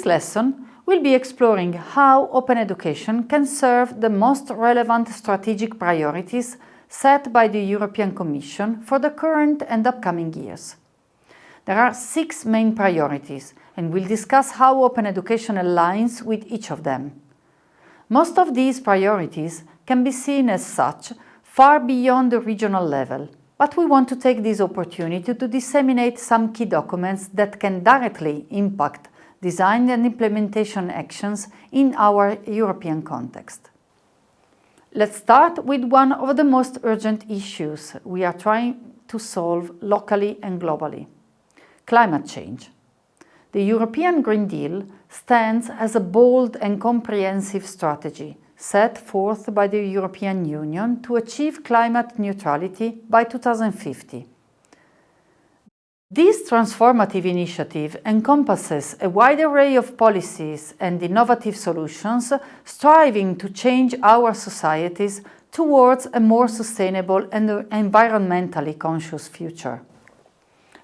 lesson, we'll be exploring how open education can serve the most relevant strategic priorities set by the European Commission for the current and upcoming years. There are 6 main priorities, and we'll discuss how open education aligns with each of them. Most of these priorities can be seen as such far beyond the regional level, but we want to take this opportunity to disseminate some key documents that can directly impact design and implementation actions in our European context. Let's start with one of the most urgent issues we are trying to solve locally and globally: climate change. The European Green Deal stands as a bold and comprehensive strategy set forth by the European Union to achieve climate neutrality by 2050. This transformative initiative encompasses a wide array of policies and innovative solutions striving to change our societies towards a more sustainable and environmentally conscious future.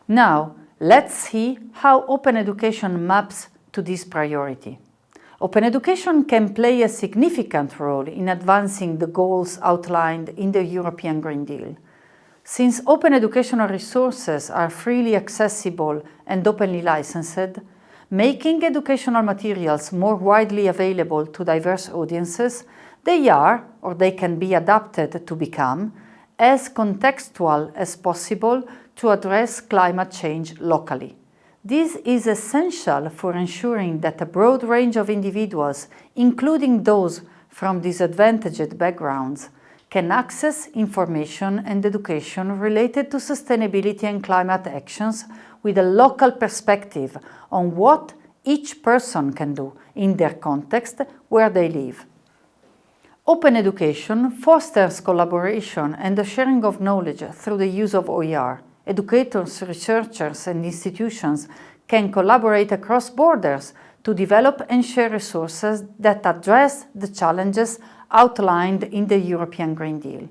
Now, let's see how open education maps to this priority. Open education can play a significant role in advancing the goals outlined in the European Green Deal. Since open educational resources are freely accessible and openly licensed, making educational materials more widely available to diverse audiences, they are, or they can be adapted to become, as contextual as possible to address climate change locally. This is essential for ensuring that a broad range of individuals, including those from disadvantaged backgrounds, can access information and education related to sustainability and climate actions with a local perspective on what each person can do in their context where they live. Open education fosters collaboration and the sharing of knowledge through the use of OER. Educators, researchers, and institutions can collaborate across borders to develop and share resources that address the challenges outlined in the European Green Deal.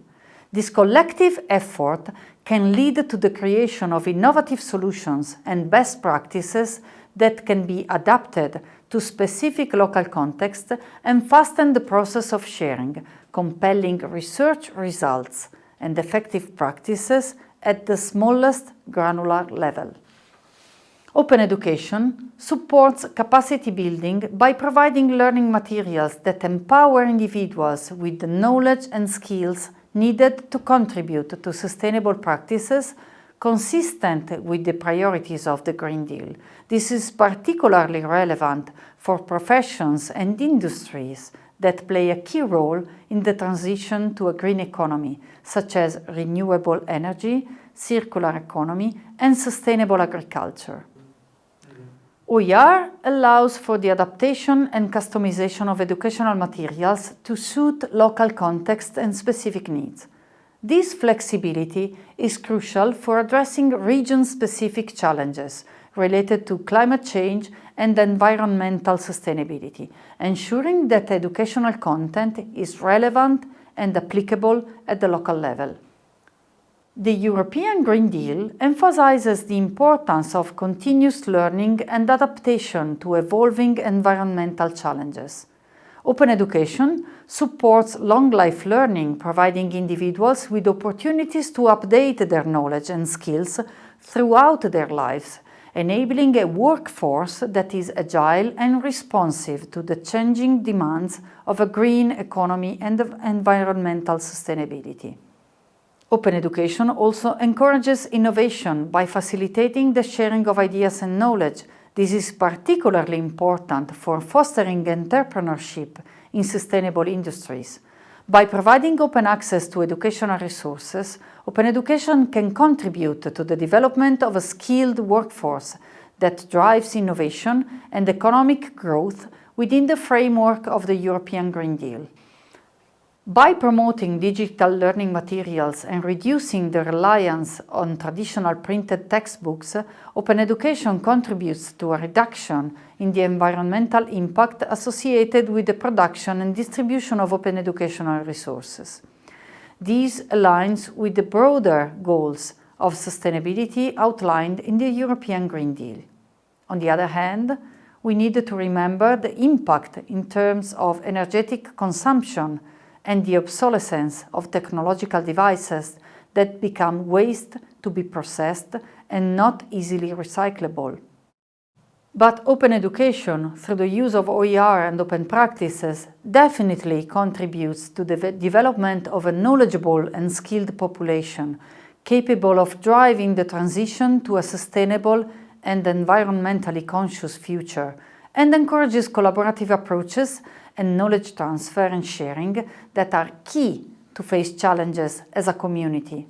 This collective effort can lead to the creation of innovative solutions and best practices that can be adapted to specific local contexts and fasten the process of sharing compelling research results and effective practices at the smallest granular level. Open education supports capacity building by providing learning materials that empower individuals with the knowledge and skills needed to contribute to sustainable practices consistent with the priorities of the Green Deal. This is particularly relevant for professions and industries that play a key role in the transition to a green economy, such as renewable energy, circular economy, and sustainable agriculture. OER allows for the adaptation and customization of educational materials to suit local context and specific needs. This flexibility is crucial for addressing region-specific challenges related to climate change and environmental sustainability, ensuring that educational content is relevant and applicable at the local level. The European Green Deal emphasizes the importance of continuous learning and adaptation to evolving environmental challenges. Open education supports long-life learning, providing individuals with opportunities to update their knowledge and skills throughout their lives, enabling a workforce that is agile and responsive to the changing demands of a green economy and of environmental sustainability. Open education also encourages innovation by facilitating the sharing of ideas and knowledge. This is particularly important for fostering entrepreneurship in sustainable industries. By providing open access to educational resources, open education can contribute to the development of a skilled workforce that drives innovation and economic growth within the framework of the European Green Deal. By promoting digital learning materials and reducing the reliance on traditional printed textbooks, open education contributes to a reduction in the environmental impact associated with the production and distribution of open educational resources. This aligns with the broader goals of sustainability outlined in the European Green Deal. On the other hand, we need to remember the impact in terms of energetic consumption and the obsolescence of technological devices that become waste to be processed and not easily recyclable. But open education, through the use of OER and open practices, definitely contributes to the development of a knowledgeable and skilled population, capable of driving the transition to a sustainable and environmentally conscious future, and encourages collaborative approaches and knowledge transfer and sharing that are key to face challenges as a community.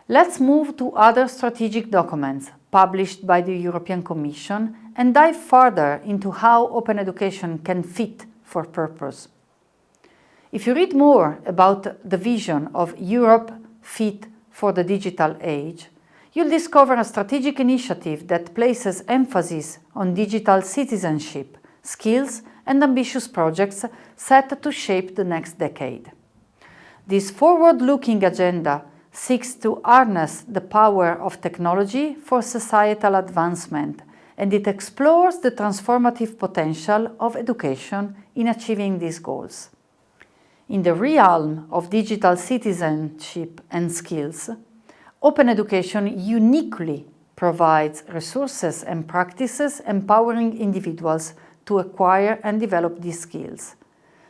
Let's move to other strategic documents published by the European Commission and dive further into how open education can fit for purpose. If you read more about the vision of Europe Fit for the Digital Age, you'll discover a strategic initiative that places emphasis on digital citizenship, skills, and ambitious projects set to shape the next decade. This forward-looking agenda seeks to harness the power of technology for societal advancement, and it explores the transformative potential of education in achieving these goals. In the realm of digital citizenship and skills, open education uniquely provides resources and practices empowering individuals to acquire and develop these skills.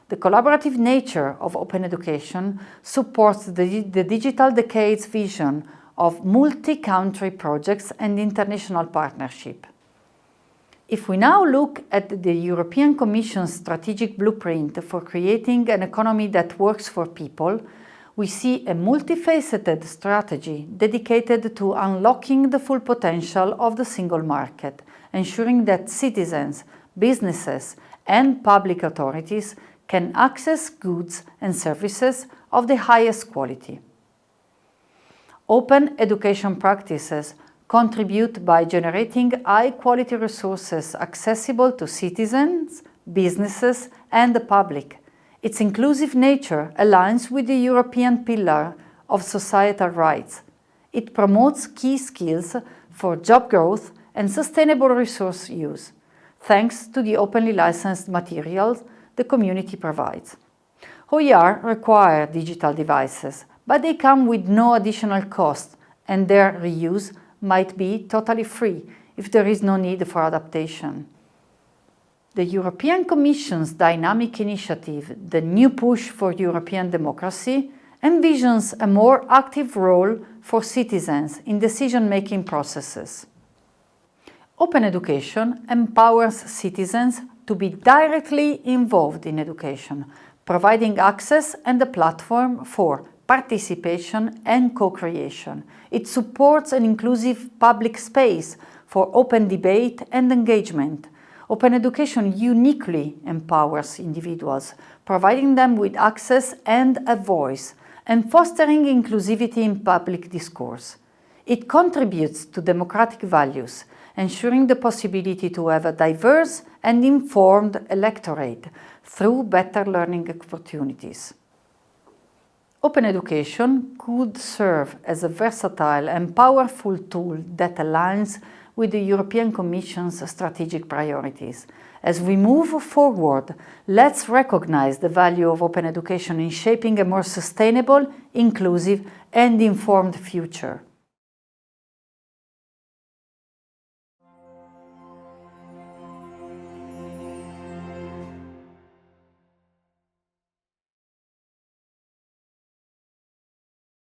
The collaborative nature of open education supports the Digital Decade's vision of multi-country projects and international partnership. If we now look at the European Commission's strategic blueprint for creating an economy that works for people, we see a multifaceted strategy dedicated to unlocking the full potential of the single market, ensuring that citizens, businesses, and public authorities can access goods and services of the highest quality. Open education practices contribute by generating high-quality resources accessible to citizens, businesses, and the public. Its inclusive nature aligns with the European pillar of societal rights. It promotes key skills for job growth and sustainable resource use, thanks to the openly licensed materials the community provides. OER require digital devices, but they come with no additional cost, and their reuse might be totally free if there is no need for adaptation. The European Commission's dynamic initiative, the New Push for European Democracy, envisions a more active role for citizens in decision-making processes. Open education empowers citizens to be directly involved in education, providing access and a platform for participation and co-creation. It supports an inclusive public space for open debate and engagement. Open education uniquely empowers individuals, providing them with access and a voice, and fostering inclusivity in public discourse. It contributes to democratic values, ensuring the possibility to have a diverse and informed electorate through better learning opportunities. Open education could serve as a versatile and powerful tool that aligns with the European Commission's strategic priorities. As we move forward, let's recognize the value of open education in shaping a more sustainable, inclusive, and informed future.